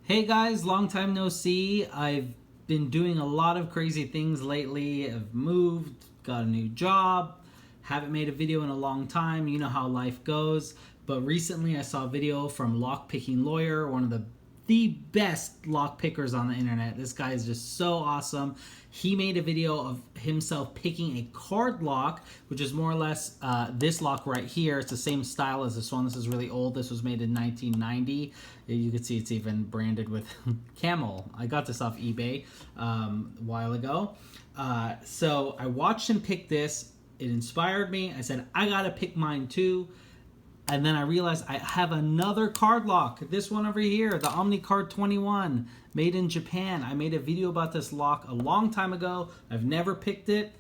Hey guys, long time no see. I've been doing a lot of crazy things lately. I've moved, got a new job, haven't made a video in a long time. You know how life goes. But recently I saw a video from LockPickingLawyer, one of the best lock pickers on the internet. This guy is just so awesome. He made a video of himself picking a card lock, which is more or less this lock right here. It's the same style as this one. This is really old. This was made in 1990. You can see it's even branded with Camel. I got this off eBay a while ago. So I watched him pick this. It inspired me. I said, I gotta pick mine too. And then I realized I have another card lock. This one over here, the Omni Card 21, made in Japan. I made a video about this lock a long time ago. I've never picked it.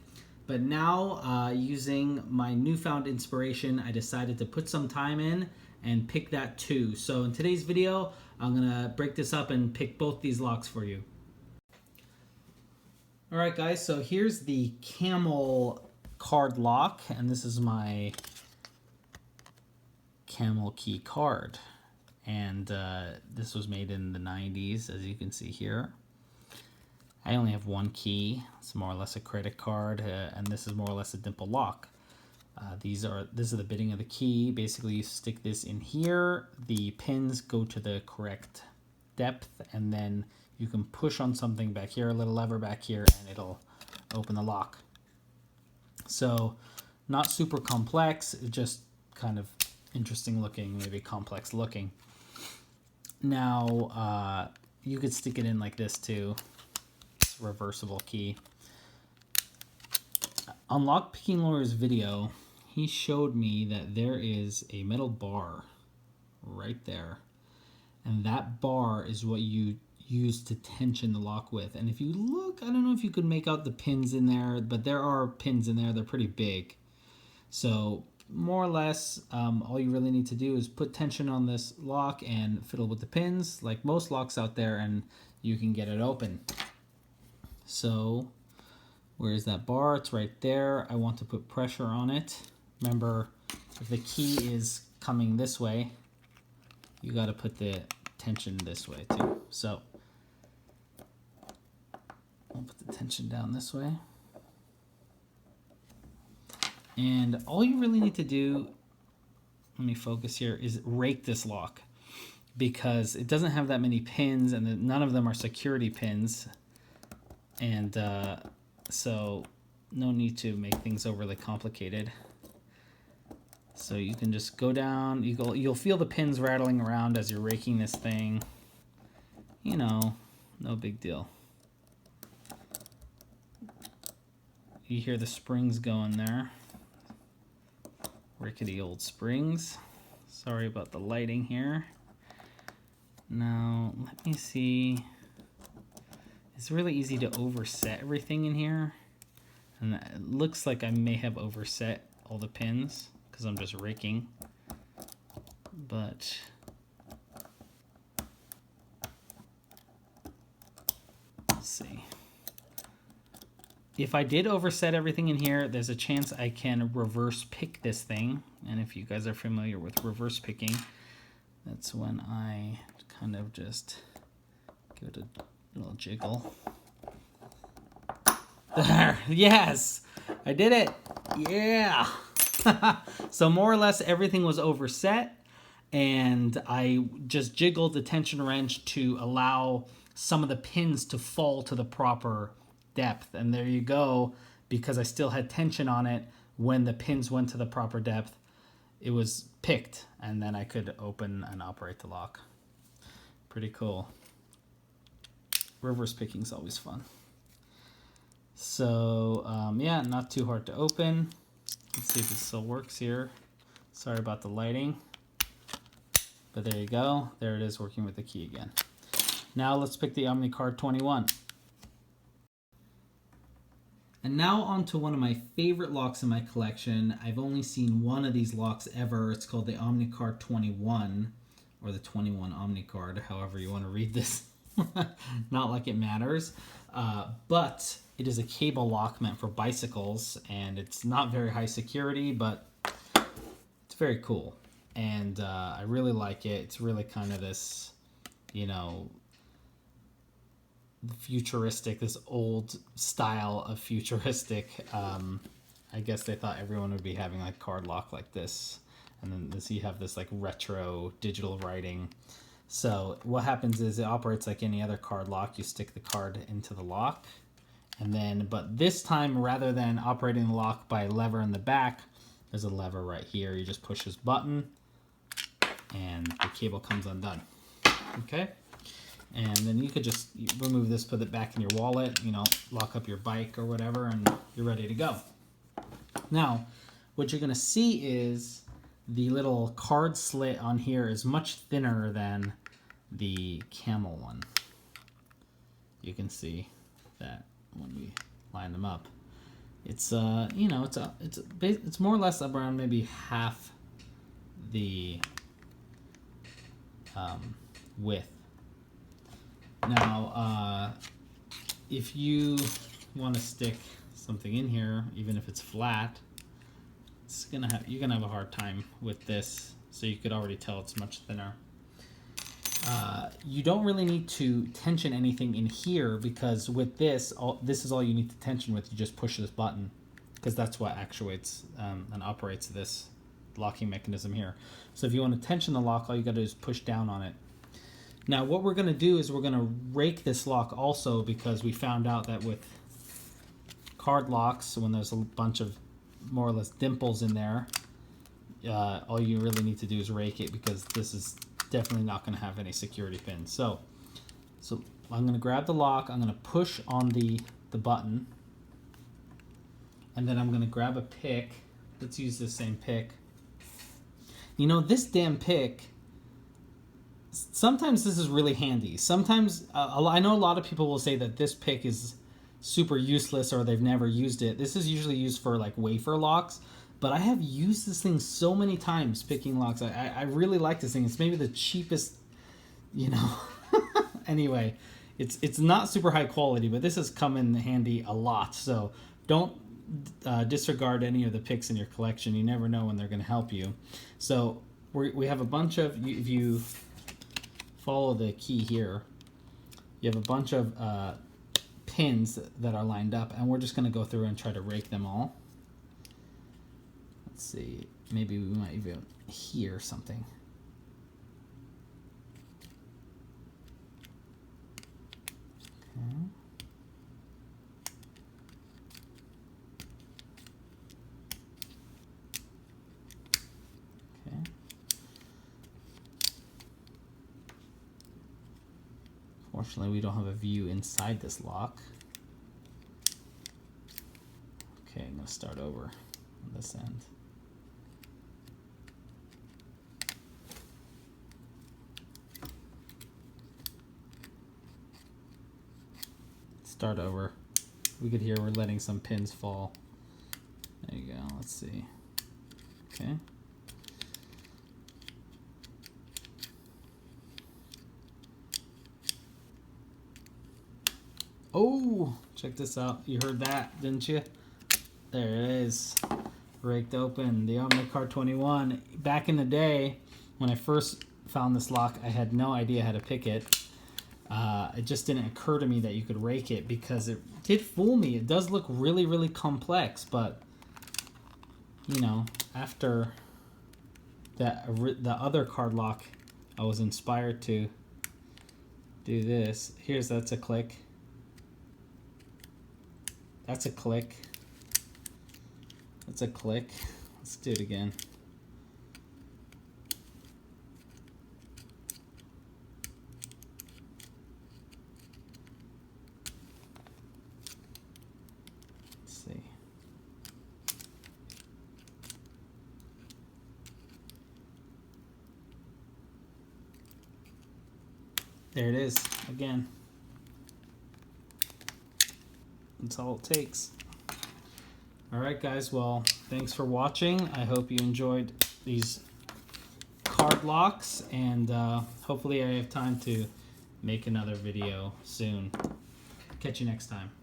But now, using my newfound inspiration, I decided to put some time in and pick that too. So in today's video, I'm going to break this up and pick both these locks for you. All right, guys. So here's the Camel card lock. And this is my Camel key card, and this was made in the 90s, as you can see here. I only have one key. It's more or less a credit card, and this is more or less a dimple lock. This is the bitting of the key. Basically, you stick this in here, the pins go to the correct depth, and then you can push on something back here, a little lever back here, and it'll open the lock. So not super complex, just kind of interesting looking, maybe complex looking. Now, you could stick it in like this too. It's a reversible key. On LockPickingLawyer's video, he showed me that there is a metal bar right there. And that bar is what you use to tension the lock with. And if you look, I don't know if you could make out the pins in there, but there are pins in there. They're pretty big. So more or less, all you really need to do is put tension on this lock and fiddle with the pins like most locks out there, and you can get it open. So where is that bar? It's right there. I want to put pressure on it. Remember, if the key is coming this way, you got to put the tension this way too. So I'll put the tension down this way. And all you really need to do, let me focus here, is rake this lock, because it doesn't have that many pins, and none of them are security pins. And so no need to make things overly complicated. So you can just go down, you'll feel the pins rattling around as you're raking this thing. You know, no big deal. You hear the springs going there. Rickety old springs. Sorry about the lighting here. Now, let me see. It's really easy to overset everything in here. And it looks like I may have overset all the pins because I'm just raking. But let's see. If I did overset everything in here, there's a chance I can reverse pick this thing. And if you guys are familiar with reverse picking, that's when I kind of just give it a little jiggle. There, yes, I did it. Yeah. So more or less everything was overset, and I just jiggled the tension wrench to allow some of the pins to fall to the proper depth. And there you go. Because I still had tension on it, when the pins went to the proper depth, it was picked, and then I could open and operate the lock. Pretty cool. Reverse picking is always fun. So yeah, not too hard to open. Let's see if it still works here. Sorry about the lighting, but there you go. There it is, working with the key again. Now let's pick the Omni Card 21. And now on to one of my favorite locks in my collection. I've only seen one of these locks ever. It's called the Omni Card 21, or the 21 Omni Card, however you want to read this. Not like it matters. But it is a cable lock meant for bicycles, and it's not very high security, but it's very cool. And I really like it. It's really kind of this, you know, futuristic, this old style of futuristic. I guess they thought everyone would be having like card lock like this. And then this, you have this like retro digital writing. So what happens is it operates like any other card lock. You stick the card into the lock. And then, but this time, rather than operating the lock by a lever in the back, there's a lever right here. You just push this button and the cable comes undone. Okay? And then you could just remove this, put it back in your wallet, you know, lock up your bike or whatever, and you're ready to go. Now, what you're going to see is the little card slit on here is much thinner than the Camel one. You can see that when we line them up. It's you know, it's more or less around maybe half the width. Now, if you want to stick something in here, even if it's flat, you're gonna have a hard time with this. So you could already tell it's much thinner. You don't really need to tension anything in here, because with this, this is all you need to tension with. You just push this button, because that's what actuates and operates this locking mechanism here. So if you want to tension the lock, all you got to do is push down on it. Now what we're going to do is we're going to rake this lock also, because we found out that with card locks, when there's a bunch of more or less dimples in there, all you really need to do is rake it, because this is definitely not going to have any security pins. So I'm going to grab the lock, I'm going to push on the button, and then I'm going to grab a pick. Let's use the same pick. You know, this damn pick, sometimes this is really handy. Sometimes, I know a lot of people will say that this pick is super useless or they've never used it. This is usually used for like wafer locks, but I have used this thing so many times picking locks. I really like this thing. It's maybe the cheapest, you know. Anyway, it's not super high quality, but this has come in handy a lot. So don't disregard any of the picks in your collection. You never know when they're going to help you. So we have a bunch of, if you follow the key here, you have a bunch of pins that are lined up, and we're just going to go through and try to rake them all. Let's see, maybe we might even hear something. Okay. Okay. Fortunately, we don't have a view inside this lock. Okay, I'm going to start over on this end. Start over. We could hear we're letting some pins fall. There you go. Let's see. Okay. Oh, check this out. You heard that, didn't you? There it is. Raked open. The Omni Card 21. Back in the day, when I first found this lock, I had no idea how to pick it. It just didn't occur to me that you could rake it, because it did fool me. It does look really, really complex, but you know, after that, the other card lock, I was inspired to do this. That's a click. That's a click. That's a click. Let's do it again. Let's see. There it is again. That's all it takes. All right, guys. Well, thanks for watching. I hope you enjoyed these card locks, and hopefully I have time to make another video soon. Catch you next time.